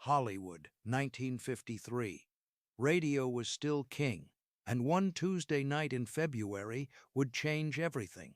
Hollywood, 1953. Radio was still king, and one Tuesday night in February would change everything.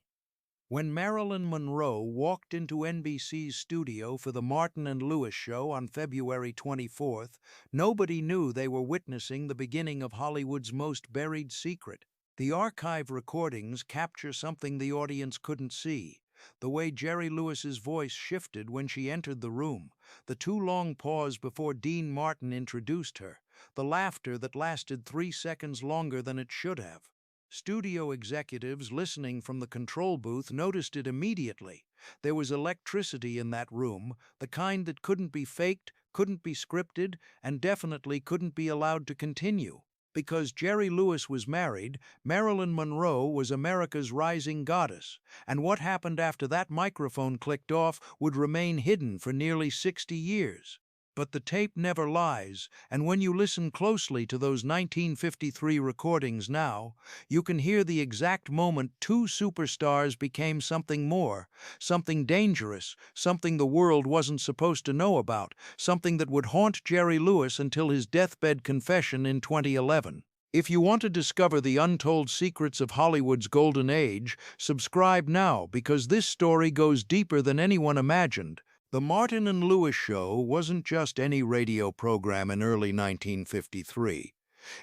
When Marilyn Monroe walked into NBC's studio for the Martin and Lewis show on February 24th, nobody knew they were witnessing the beginning of Hollywood's most buried secret. The archive recordings capture something the audience couldn't see. The way Jerry Lewis's voice shifted when she entered the room, the too long pause before Dean Martin introduced her, the laughter that lasted 3 seconds longer than it should have. Studio executives listening from the control booth noticed it immediately. There was electricity in that room, the kind that couldn't be faked, couldn't be scripted, and definitely couldn't be allowed to continue. Because Jerry Lewis was married, Marilyn Monroe was America's rising goddess, and what happened after that microphone clicked off would remain hidden for nearly 60 years. But the tape never lies, and when you listen closely to those 1953 recordings now, you can hear the exact moment two superstars became something more, something dangerous, something the world wasn't supposed to know about, something that would haunt Jerry Lewis until his deathbed confession in 2011. If you want to discover the untold secrets of Hollywood's golden age, subscribe now because this story goes deeper than anyone imagined. The Martin and Lewis Show wasn't just any radio program in early 1953.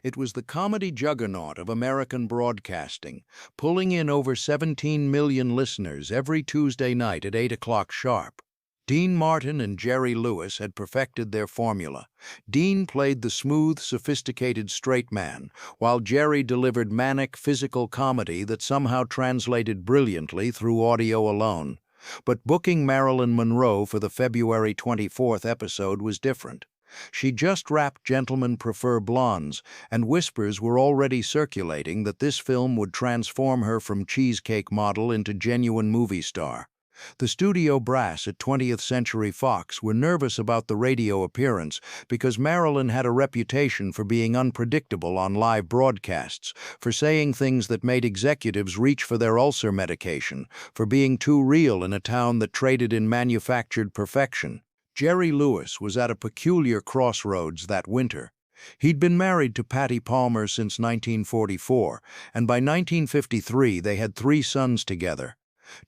It was the comedy juggernaut of American broadcasting, pulling in over 17 million listeners every Tuesday night at 8 o'clock sharp. Dean Martin and Jerry Lewis had perfected their formula. Dean played the smooth, sophisticated straight man, while Jerry delivered manic, physical comedy that somehow translated brilliantly through audio alone. But booking Marilyn Monroe for the February 24th episode was different. She just wrapped Gentlemen Prefer Blondes, and whispers were already circulating that this film would transform her from cheesecake model into genuine movie star. The studio brass at 20th Century Fox were nervous about the radio appearance because Marilyn had a reputation for being unpredictable on live broadcasts, for saying things that made executives reach for their ulcer medication, for being too real in a town that traded in manufactured perfection. Jerry Lewis was at a peculiar crossroads that winter. He'd been married to Patty Palmer since 1944, and by 1953 they had 3 sons together.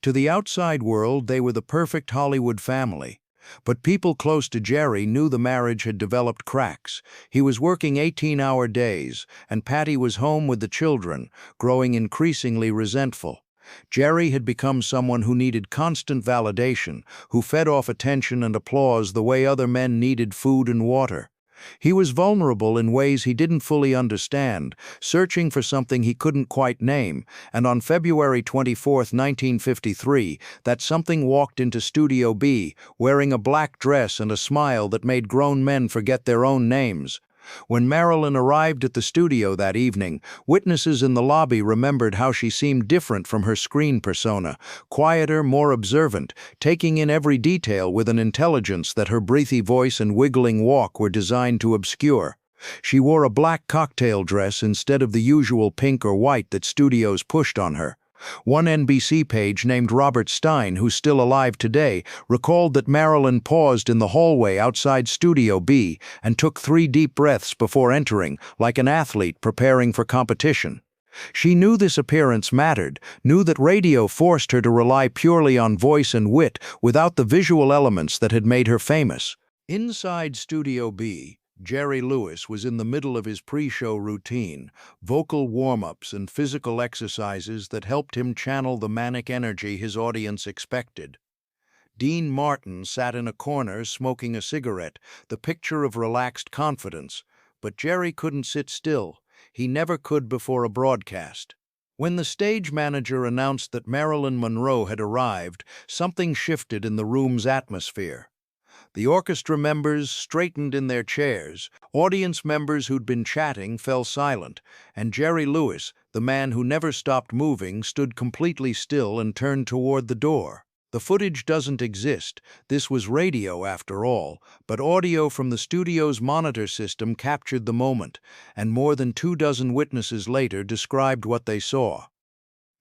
To the outside world, they were the perfect Hollywood family. But people close to Jerry knew the marriage had developed cracks. He was working 18-hour days, and Patty was home with the children, growing increasingly resentful. Jerry had become someone who needed constant validation, who fed off attention and applause the way other men needed food and water. He was vulnerable in ways he didn't fully understand, searching for something he couldn't quite name, and on February 24, 1953, that something walked into Studio B, wearing a black dress and a smile that made grown men forget their own names. When Marilyn arrived at the studio that evening, witnesses in the lobby remembered how she seemed different from her screen persona, quieter, more observant, taking in every detail with an intelligence that her breathy voice and wiggling walk were designed to obscure. She wore a black cocktail dress instead of the usual pink or white that studios pushed on her. One NBC page named Robert Stein, who's still alive today, recalled that Marilyn paused in the hallway outside Studio B and took 3 deep breaths before entering, like an athlete preparing for competition. She knew this appearance mattered, knew that radio forced her to rely purely on voice and wit without the visual elements that had made her famous. Inside Studio B, Jerry Lewis was in the middle of his pre-show routine, vocal warm-ups and physical exercises that helped him channel the manic energy his audience expected. Dean Martin sat in a corner smoking a cigarette, the picture of relaxed confidence, but Jerry couldn't sit still. He never could before a broadcast. When the stage manager announced that Marilyn Monroe had arrived, something shifted in the room's atmosphere. The orchestra members straightened in their chairs, audience members who'd been chatting fell silent, and Jerry Lewis, the man who never stopped moving, stood completely still and turned toward the door. The footage doesn't exist. This was radio after all, but audio from the studio's monitor system captured the moment, and more than 24 witnesses later described what they saw.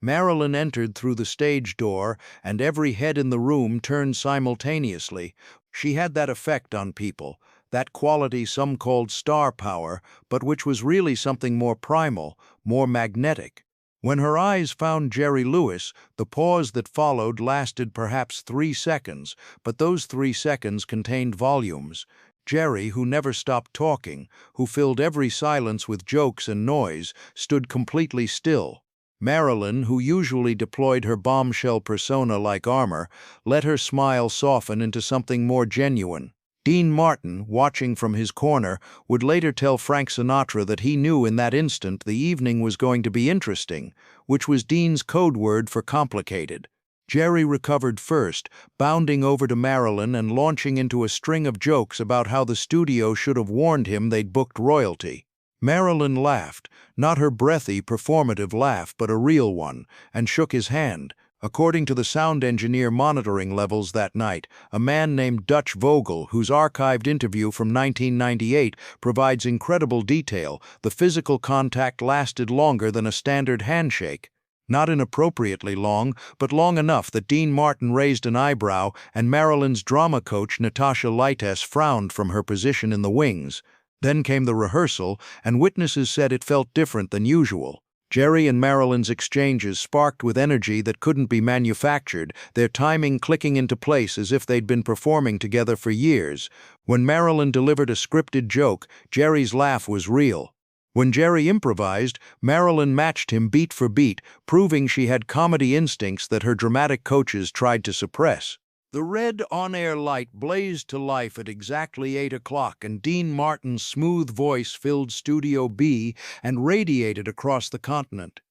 Marilyn entered through the stage door, and every head in the room turned simultaneously. She had that effect on people, that quality some called star power, but which was really something more primal, more magnetic. When her eyes found Jerry Lewis, the pause that followed lasted perhaps 3 seconds, but those 3 seconds contained volumes. Jerry, who never stopped talking, who filled every silence with jokes and noise, stood completely still. Marilyn, who usually deployed her bombshell persona like armor, let her smile soften into something more genuine. Dean Martin, watching from his corner, would later tell Frank Sinatra that he knew in that instant the evening was going to be interesting, which was Dean's code word for complicated. Jerry recovered first, bounding over to Marilyn and launching into a string of jokes about how the studio should have warned him they'd booked royalty. Marilyn laughed, not her breathy, performative laugh, but a real one, and shook his hand. According to the sound engineer monitoring levels that night, a man named Dutch Vogel, whose archived interview from 1998 provides incredible detail, the physical contact lasted longer than a standard handshake. Not inappropriately long, but long enough that Dean Martin raised an eyebrow and Marilyn's drama coach Natasha Leites frowned from her position in the wings. Then came the rehearsal, and witnesses said it felt different than usual. Jerry and Marilyn's exchanges sparked with energy that couldn't be manufactured, their timing clicking into place as if they'd been performing together for years. When Marilyn delivered a scripted joke, Jerry's laugh was real. When Jerry improvised, Marilyn matched him beat for beat, proving she had comedy instincts that her dramatic coaches tried to suppress. The red on-air light blazed to life at exactly 8 o'clock, and Dean Martin's smooth voice filled Studio B and radiated across the continent.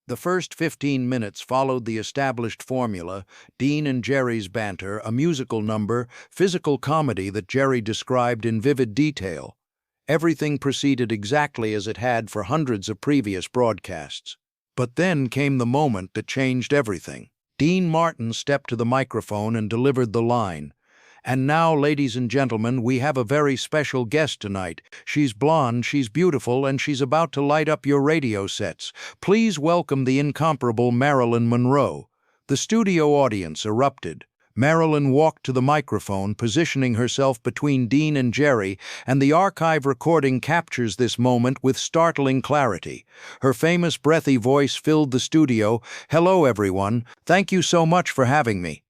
The first 15 minutes followed the established formula: Dean and Jerry's banter, a musical number, physical comedy that Jerry described in vivid detail. Everything proceeded exactly as it had for hundreds of previous broadcasts. But then came the moment that changed everything. Dean Martin stepped to the microphone and delivered the line. "And now, ladies and gentlemen, we have a very special guest tonight. She's blonde, she's beautiful, and she's about to light up your radio sets. Please welcome the incomparable Marilyn Monroe." The studio audience erupted. Marilyn walked to the microphone, positioning herself between Dean and Jerry, and the archive recording captures this moment with startling clarity. Her famous breathy voice filled the studio. "Hello, everyone. Thank you so much for having me."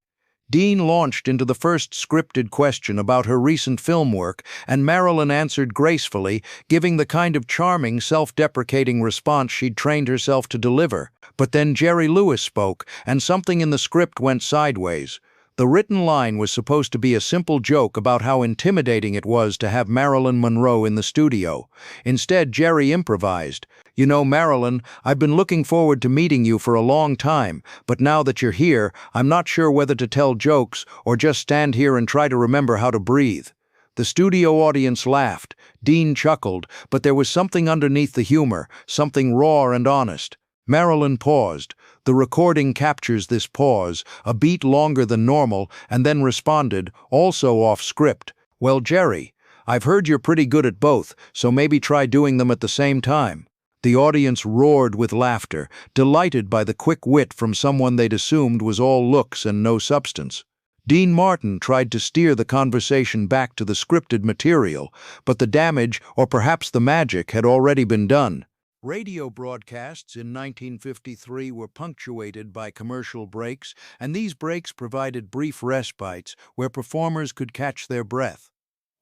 Dean launched into the first scripted question about her recent film work, and Marilyn answered gracefully, giving the kind of charming, self-deprecating response she'd trained herself to deliver. But then Jerry Lewis spoke, and something in the script went sideways. The written line was supposed to be a simple joke about how intimidating it was to have Marilyn Monroe in the studio. Instead, Jerry improvised. "You know, Marilyn, I've been looking forward to meeting you for a long time, but now that you're here, I'm not sure whether to tell jokes or just stand here and try to remember how to breathe." The studio audience laughed. Dean chuckled, but there was something underneath the humor, something raw and honest. Marilyn paused. The recording captures this pause, a beat longer than normal, and then responded, also off script. "Well, Jerry, I've heard you're pretty good at both, so maybe try doing them at the same time." The audience roared with laughter, delighted by the quick wit from someone they'd assumed was all looks and no substance. Dean Martin tried to steer the conversation back to the scripted material, but the damage, or perhaps the magic, had already been done. Radio broadcasts in 1953 were punctuated by commercial breaks, and these breaks provided brief respites where performers could catch their breath.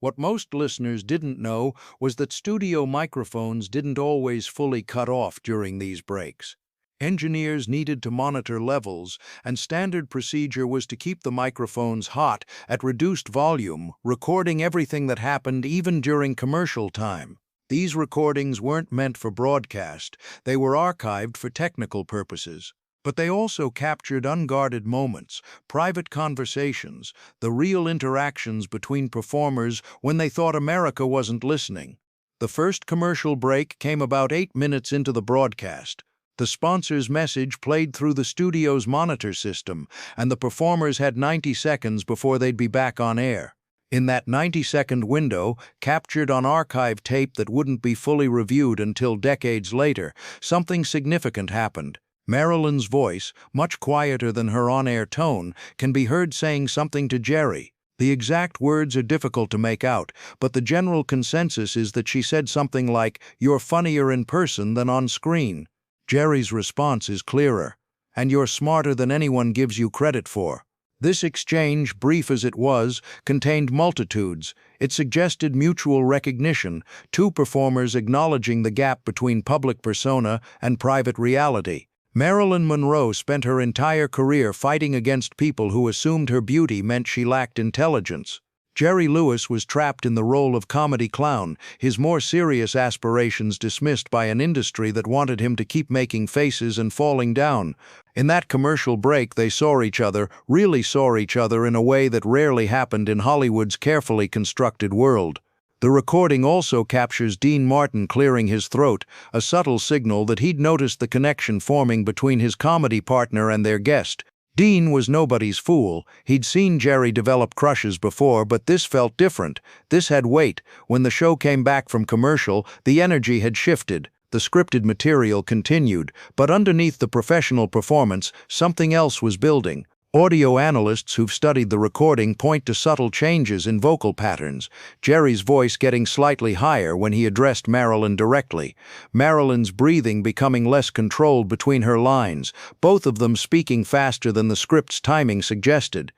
What most listeners didn't know was that studio microphones didn't always fully cut off during these breaks. Engineers needed to monitor levels, and standard procedure was to keep the microphones hot at reduced volume, recording everything that happened even during commercial time. These recordings weren't meant for broadcast, they were archived for technical purposes. But they also captured unguarded moments, private conversations, the real interactions between performers when they thought America wasn't listening. The first commercial break came about 8 minutes into the broadcast. The sponsor's message played through the studio's monitor system, and the performers had 90 seconds before they'd be back on air. In that 90-second window, captured on archive tape that wouldn't be fully reviewed until decades later, something significant happened. Marilyn's voice, much quieter than her on-air tone, can be heard saying something to Jerry. The exact words are difficult to make out, but the general consensus is that she said something like, "You're funnier in person than on screen." Jerry's response is clearer, "And you're smarter than anyone gives you credit for." This exchange, brief as it was, contained multitudes. It suggested mutual recognition, two performers acknowledging the gap between public persona and private reality. Marilyn Monroe spent her entire career fighting against people who assumed her beauty meant she lacked intelligence. Jerry Lewis was trapped in the role of comedy clown, his more serious aspirations dismissed by an industry that wanted him to keep making faces and falling down. In that commercial break, they saw each other, really saw each other in a way that rarely happened in Hollywood's carefully constructed world. The recording also captures Dean Martin clearing his throat, a subtle signal that he'd noticed the connection forming between his comedy partner and their guest. Dean was nobody's fool. He'd seen Jerry develop crushes before, but this felt different. This had weight. When the show came back from commercial, the energy had shifted. The scripted material continued, but underneath the professional performance, something else was building. Audio analysts who've studied the recording point to subtle changes in vocal patterns, Jerry's voice getting slightly higher when he addressed Marilyn directly, Marilyn's breathing becoming less controlled between her lines, both of them speaking faster than the script's timing suggested.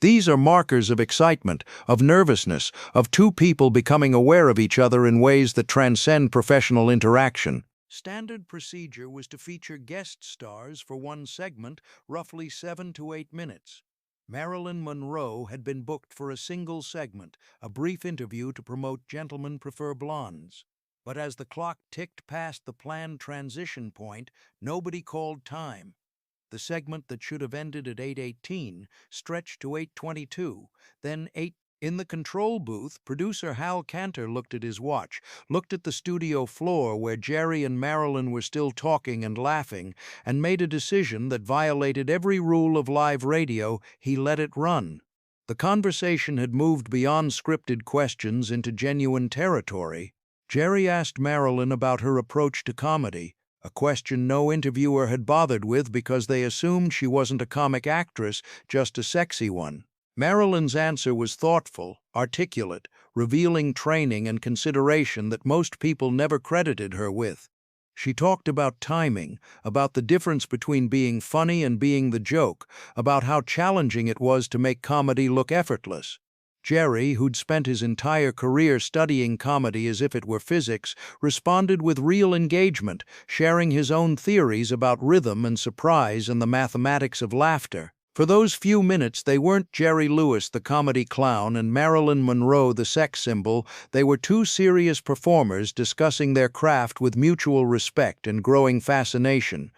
These are markers of excitement, of nervousness, of two people becoming aware of each other in ways that transcend professional interaction. Standard procedure was to feature guest stars for one segment, roughly 7 to 8 minutes. Marilyn Monroe had been booked for a single segment, a brief interview to promote Gentlemen Prefer Blondes. But as the clock ticked past the planned transition point, nobody called time. The segment that should have ended at 8:18 stretched to 8:22, then 8. In the control booth, producer Hal Cantor looked at his watch, looked at the studio floor where Jerry and Marilyn were still talking and laughing, and made a decision that violated every rule of live radio. He let it run. The conversation had moved beyond scripted questions into genuine territory. Jerry asked Marilyn about her approach to comedy, a question no interviewer had bothered with because they assumed she wasn't a comic actress, just a sexy one. Marilyn's answer was thoughtful, articulate, revealing training and consideration that most people never credited her with. She talked about timing, about the difference between being funny and being the joke, about how challenging it was to make comedy look effortless. Jerry, who'd spent his entire career studying comedy as if it were physics, responded with real engagement, sharing his own theories about rhythm and surprise and the mathematics of laughter. For those few minutes, they weren't Jerry Lewis, the comedy clown, and Marilyn Monroe, the sex symbol. They were two serious performers discussing their craft with mutual respect and growing fascination.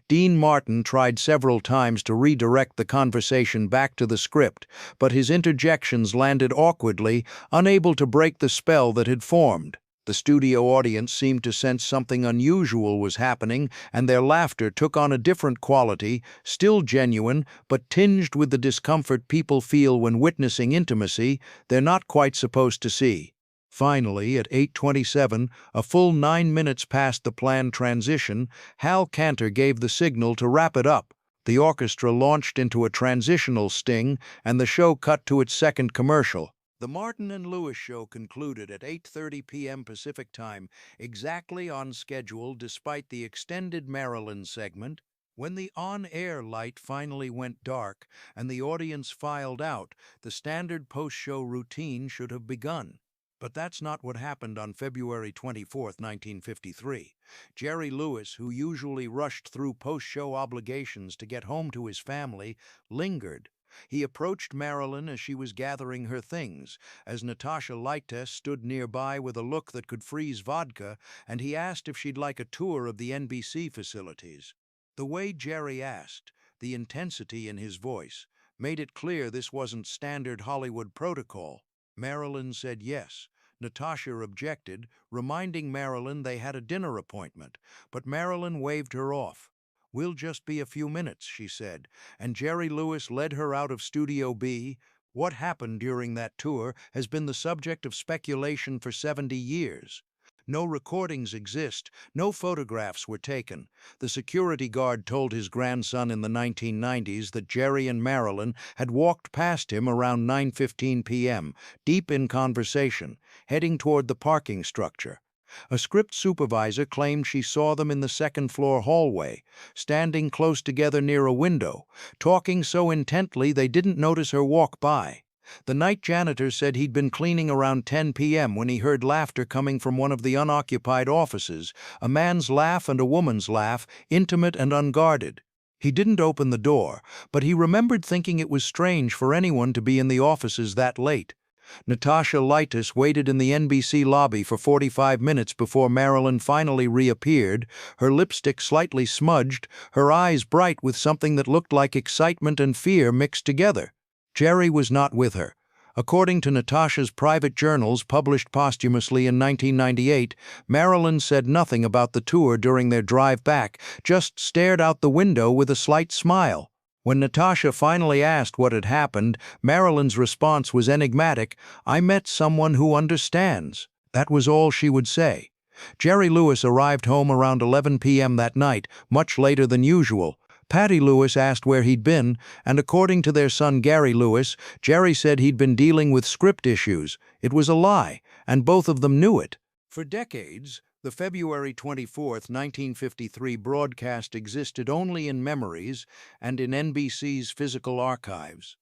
Dean Martin tried several times to redirect the conversation back to the script, but his interjections landed awkwardly, unable to break the spell that had formed. The studio audience seemed to sense something unusual was happening, and their laughter took on a different quality, still genuine, but tinged with the discomfort people feel when witnessing intimacy they're not quite supposed to see. Finally, at 8:27, a full 9 minutes past the planned transition, Hal Cantor gave the signal to wrap it up. The orchestra launched into a transitional sting, and the show cut to its second commercial. The Martin and Lewis show concluded at 8:30 p.m. Pacific Time, exactly on schedule despite the extended Marilyn segment. When the on-air light finally went dark and the audience filed out, the standard post-show routine should have begun. But that's not what happened on February 24, 1953. Jerry Lewis, who usually rushed through post-show obligations to get home to his family, lingered. He approached Marilyn as she was gathering her things, as Natasha Lytes stood nearby with a look that could freeze vodka, and he asked if she'd like a tour of the NBC facilities. The way Jerry asked, the intensity in his voice, made it clear this wasn't standard Hollywood protocol. Marilyn said yes. Natasha objected, reminding Marilyn they had a dinner appointment, but Marilyn waved her off. "We'll just be a few minutes," she said, and Jerry Lewis led her out of Studio B. What happened during that tour has been the subject of speculation for 70 years. No recordings exist, no photographs were taken. The security guard told his grandson in the 1990s that Jerry and Marilyn had walked past him around 9:15 p.m., deep in conversation, heading toward the parking structure. A script supervisor claimed she saw them in the second-floor hallway, standing close together near a window, talking so intently they didn't notice her walk by. The night janitor said he'd been cleaning around 10 p.m. when he heard laughter coming from one of the unoccupied offices, a man's laugh and a woman's laugh, intimate and unguarded. He didn't open the door, but he remembered thinking it was strange for anyone to be in the offices that late. Natasha Lytis waited in the NBC lobby for 45 minutes before Marilyn finally reappeared, her lipstick slightly smudged, her eyes bright with something that looked like excitement and fear mixed together. Jerry was not with her. According to Natasha's private journals published posthumously in 1998, Marilyn said nothing about the tour during their drive back, just stared out the window with a slight smile. When Natasha finally asked what had happened, Marilyn's response was enigmatic: "I met someone who understands." That was all she would say. Jerry Lewis arrived home around 11 p.m. that night, much later than usual. Patty Lewis asked where he'd been, and according to their son Gary Lewis, Jerry said he'd been dealing with script issues. It was a lie, and both of them knew it. For decades, the February 24, 1953 broadcast existed only in memories and in NBC's physical archives.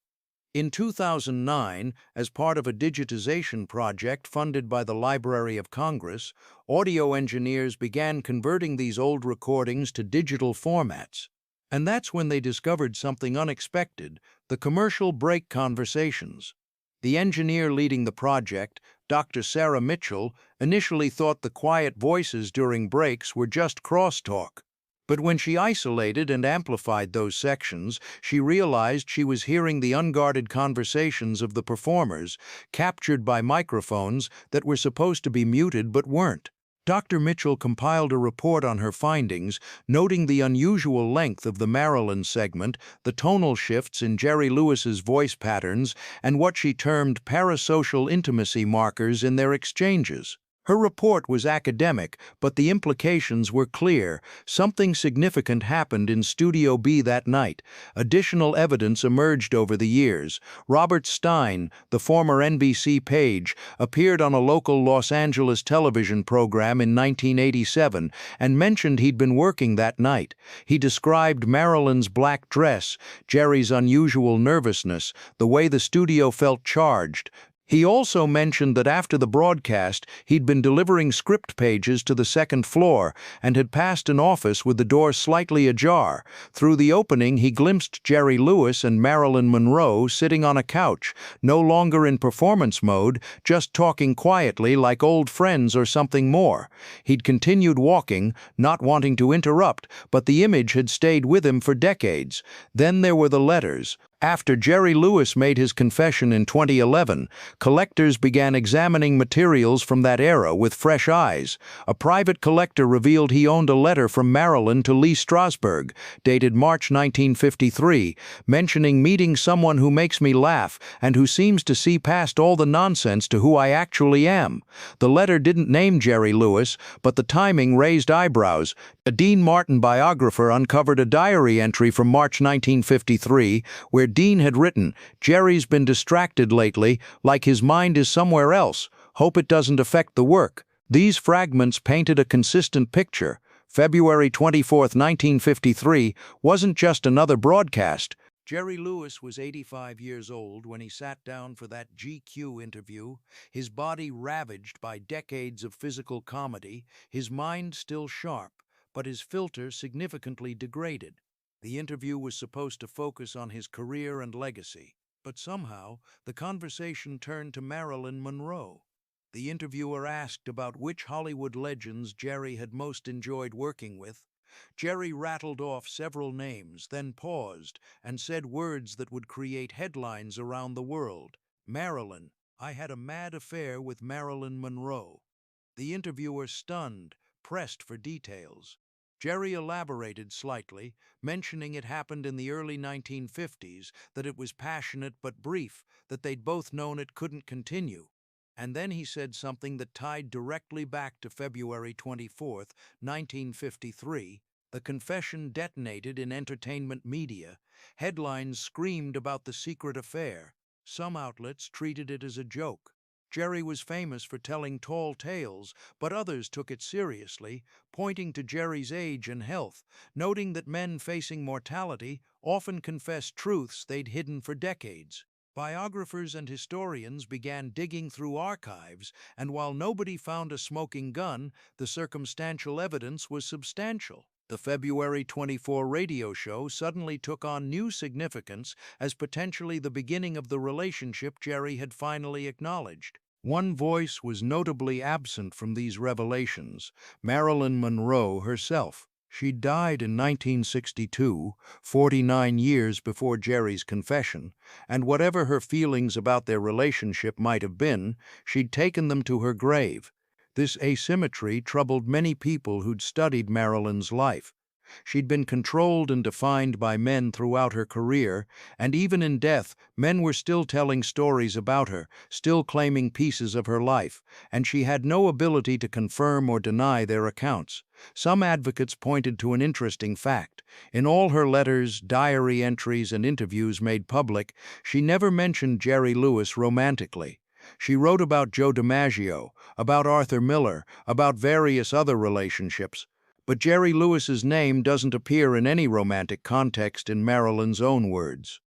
In 2009, as part of a digitization project funded by the Library of Congress, audio engineers began converting these old recordings to digital formats. And that's when they discovered something unexpected: the commercial break conversations. The engineer leading the project, Dr. Sarah Mitchell, initially thought the quiet voices during breaks were just crosstalk. But when she isolated and amplified those sections, she realized she was hearing the unguarded conversations of the performers, captured by microphones that were supposed to be muted but weren't. Dr. Mitchell compiled a report on her findings, noting the unusual length of the Marilyn segment, the tonal shifts in Jerry Lewis's voice patterns, and what she termed parasocial intimacy markers in their exchanges. Her report was academic, but the implications were clear. Something significant happened in Studio B that night. Additional evidence emerged over the years. Robert Stein, the former NBC page, appeared on a local Los Angeles television program in 1987 and mentioned he'd been working that night. He described Marilyn's black dress, Jerry's unusual nervousness, the way the studio felt charged. He also mentioned that after the broadcast, he'd been delivering script pages to the second floor and had passed an office with the door slightly ajar. Through the opening, he glimpsed Jerry Lewis and Marilyn Monroe sitting on a couch, no longer in performance mode, just talking quietly like old friends or something more. He'd continued walking, not wanting to interrupt, but the image had stayed with him for decades. Then there were the letters. After Jerry Lewis made his confession in 2011, collectors began examining materials from that era with fresh eyes. A private collector revealed he owned a letter from Marilyn to Lee Strasberg, dated March 1953, mentioning meeting someone who makes me laugh and who seems to see past all the nonsense to who I actually am. The letter didn't name Jerry Lewis, but the timing raised eyebrows. A Dean Martin biographer uncovered a diary entry from March 1953 where Dean had written, "Jerry's been distracted lately, like his mind is somewhere else. Hope it doesn't affect the work." These fragments painted a consistent picture. February 24, 1953 wasn't just another broadcast. Jerry Lewis was 85 years old when he sat down for that GQ interview, his body ravaged by decades of physical comedy, his mind still sharp, but his filter significantly degraded. The interview was supposed to focus on his career and legacy, but somehow the conversation turned to Marilyn Monroe. The interviewer asked about which Hollywood legends Jerry had most enjoyed working with. Jerry rattled off several names, then paused and said words that would create headlines around the world. "Marilyn, I had a mad affair with Marilyn Monroe." The interviewer, stunned, pressed for details. Jerry elaborated slightly, mentioning it happened in the early 1950s, that it was passionate but brief, that they'd both known it couldn't continue. And then he said something that tied directly back to February 24th, 1953. The confession detonated in entertainment media. Headlines screamed about the secret affair. Some outlets treated it as a joke. Jerry was famous for telling tall tales, but others took it seriously, pointing to Jerry's age and health, noting that men facing mortality often confessed truths they'd hidden for decades. Biographers and historians began digging through archives, and while nobody found a smoking gun, the circumstantial evidence was substantial. The February 24 radio show suddenly took on new significance as potentially the beginning of the relationship Jerry had finally acknowledged. One voice was notably absent from these revelations: Marilyn Monroe herself. She died in 1962, 49 years before Jerry's confession, and whatever her feelings about their relationship might have been, she'd taken them to her grave. This asymmetry troubled many people who'd studied Marilyn's life. She'd been controlled and defined by men throughout her career, and even in death, men were still telling stories about her, still claiming pieces of her life, and she had no ability to confirm or deny their accounts. Some advocates pointed to an interesting fact. In all her letters, diary entries, and interviews made public, she never mentioned Jerry Lewis romantically. She wrote about Joe DiMaggio, about Arthur Miller, about various other relationships. But Jerry Lewis's name doesn't appear in any romantic context in Marilyn's own words.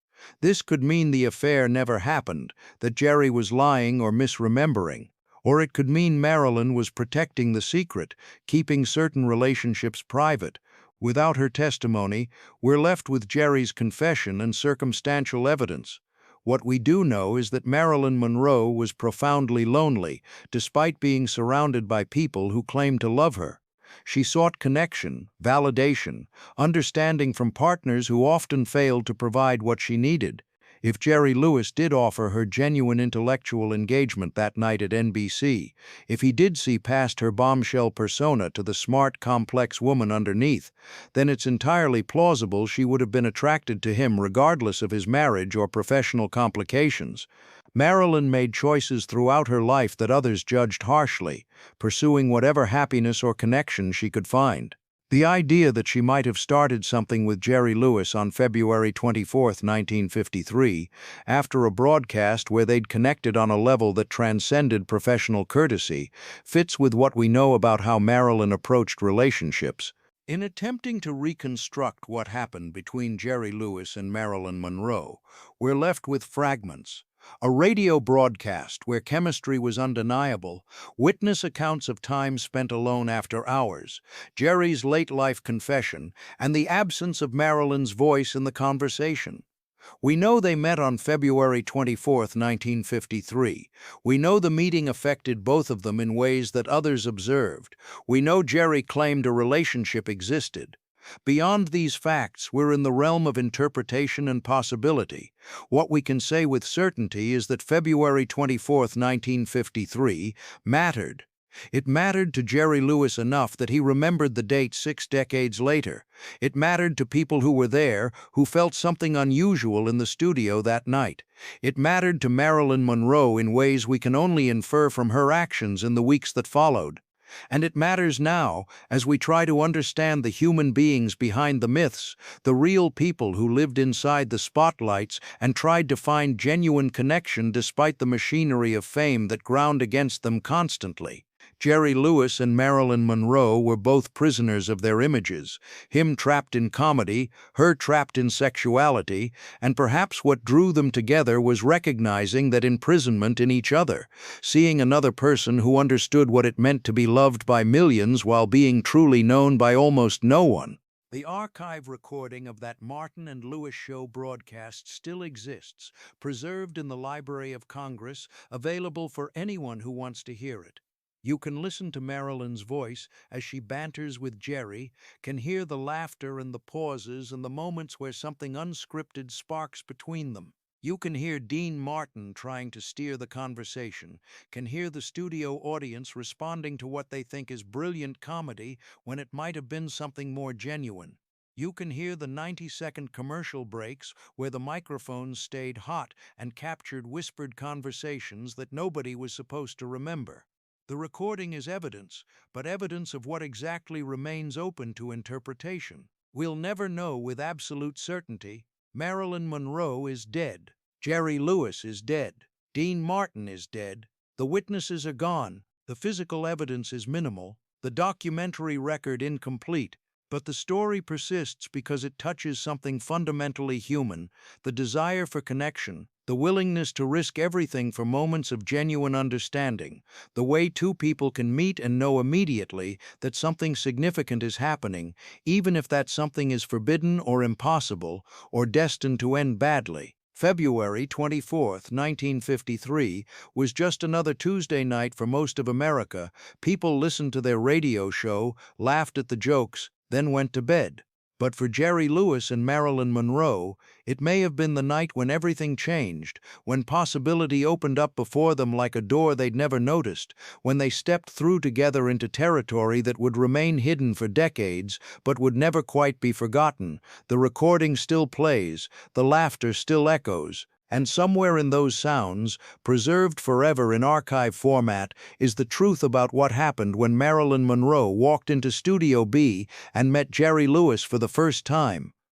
This could mean the affair never happened, that Jerry was lying or misremembering. Or it could mean Marilyn was protecting the secret, keeping certain relationships private. Without her testimony, we're left with Jerry's confession and circumstantial evidence. What we do know is that Marilyn Monroe was profoundly lonely, despite being surrounded by people who claimed to love her. She sought connection, validation, understanding from partners who often failed to provide what she needed. If Jerry Lewis did offer her genuine intellectual engagement that night at NBC, if he did see past her bombshell persona to the smart, complex woman underneath, then it's entirely plausible she would have been attracted to him regardless of his marriage or professional complications. Marilyn made choices throughout her life that others judged harshly, pursuing whatever happiness or connection she could find. The idea that she might have started something with Jerry Lewis on February 24th, 1953, after a broadcast where they'd connected on a level that transcended professional courtesy, fits with what we know about how Marilyn approached relationships. In attempting to reconstruct what happened between Jerry Lewis and Marilyn Monroe, we're left with fragments. A radio broadcast where chemistry was undeniable, witness accounts of time spent alone after hours, Jerry's late-life confession, and the absence of Marilyn's voice in the conversation. We know they met on February 24th, 1953. We know the meeting affected both of them in ways that others observed. We know Jerry claimed a relationship existed. Beyond these facts, we're in the realm of interpretation and possibility. What we can say with certainty is that February 24th, 1953 mattered. It mattered to Jerry Lewis enough that he remembered the date 6 decades later. It mattered to people who were there, who felt something unusual in the studio that night. It mattered to Marilyn Monroe in ways we can only infer from her actions in the weeks that followed. And it matters now as we try to understand the human beings behind the myths, the real people who lived inside the spotlights and tried to find genuine connection despite the machinery of fame that ground against them constantly. Jerry Lewis and Marilyn Monroe were both prisoners of their images, him trapped in comedy, her trapped in sexuality, and perhaps what drew them together was recognizing that imprisonment in each other, seeing another person who understood what it meant to be loved by millions while being truly known by almost no one. The archive recording of that Martin and Lewis show broadcast still exists, preserved in the Library of Congress, available for anyone who wants to hear it. You can listen to Marilyn's voice as she banters with Jerry, can hear the laughter and the pauses and the moments where something unscripted sparks between them. You can hear Dean Martin trying to steer the conversation, can hear the studio audience responding to what they think is brilliant comedy when it might have been something more genuine. You can hear the 90-second commercial breaks where the microphones stayed hot and captured whispered conversations that nobody was supposed to remember. The recording is evidence, but evidence of what exactly remains open to interpretation. We'll never know with absolute certainty. Marilyn Monroe is dead. Jerry Lewis is dead. Dean Martin is dead. The witnesses are gone. The physical evidence is minimal. The documentary record incomplete. But the story persists because it touches something fundamentally human, the desire for connection, the willingness to risk everything for moments of genuine understanding, the way two people can meet and know immediately that something significant is happening, even if that something is forbidden or impossible or destined to end badly. February 24, 1953, was just another Tuesday night for most of America. People listened to their radio show, laughed at the jokes, then went to bed. But for Jerry Lewis and Marilyn Monroe, it may have been the night when everything changed, when possibility opened up before them like a door they'd never noticed, when they stepped through together into territory that would remain hidden for decades, but would never quite be forgotten. The recording still plays, the laughter still echoes, and somewhere in those sounds, preserved forever in archive format, is the truth about what happened when Marilyn Monroe walked into Studio B and met Jerry Lewis for the first time.